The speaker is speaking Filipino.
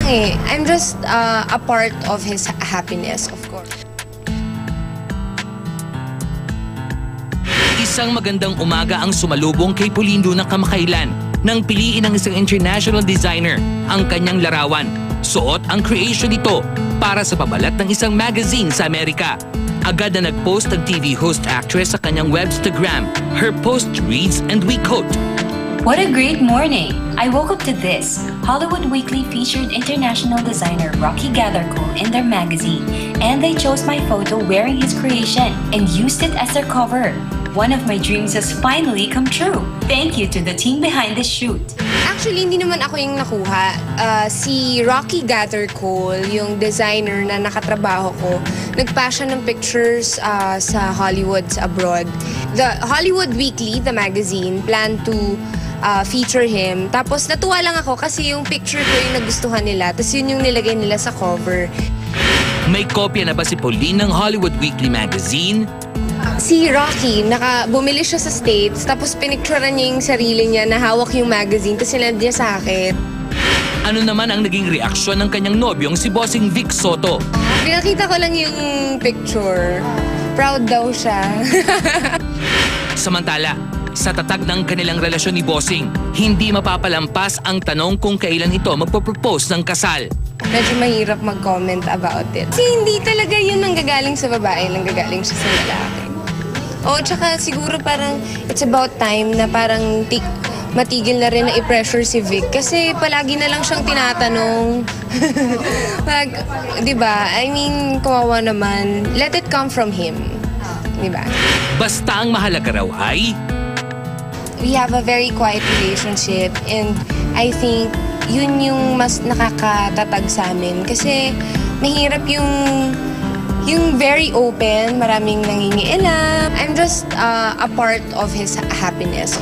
I'm just a part of his happiness, of course. Isang magandang umaga ang sumalubong kay Pulindo ng kamakailan nang piliin ng isang international designer ang kanyang larawan. Suot ang creation nito para sa pabalat ng isang magazine sa Amerika. Agad na nag-post ang TV host actress sa kanyang Webstagram. Her post reads, and we quote, "What a great morning! I woke up to this. Hollywood Weekly featured international designer Rocky Gathercole in their magazine, and they chose my photo wearing his creation and used it as their cover. One of my dreams has finally come true. Thank you to the team behind this shoot." Actually, hindi naman ako yung nakuha. Si Rocky Gathercole, yung designer na nakatrabaho ko, nagpa siya ng pictures sa Hollywood abroad. The Hollywood Weekly, the magazine, planned to feature him. Tapos natuwa lang ako kasi yung picture ko yung nagustuhan nila. Tapos yun yung nilagay nila sa cover. May kopya na ba si Pauline ng Hollywood Weekly magazine? Si Rocky, bumili siya sa States, tapos pinicturean niya yung sarili niya na hawak yung magazine, tapos sinend niya sa akin. Ano naman ang naging reaksyon ng kanyang nobyong si Bossing Vic Soto? Pinakita ko lang yung picture. Proud daw siya. Samantala, sa tatag ng kanilang relasyon ni Bossing, hindi mapapalampas ang tanong kung kailan ito magpo-propose ng kasal. Medyo mahirap mag-comment about it. Kasi hindi talaga yun nanggagaling sa babae, nanggagaling siya sa lalaki. O, tsaka siguro parang it's about time na parang matigil na rin na i-pressure si Vic. Kasi palagi na lang siyang tinatanong. Diba? I mean, kawawa naman. Let it come from him. Diba? Basta ang mahalaga raw ay... We have a very quiet relationship and I think yun yung mas nakakatatag sa amin. Kasi mahirap yung very open, maraming nangingialam. I'm just a part of his happiness.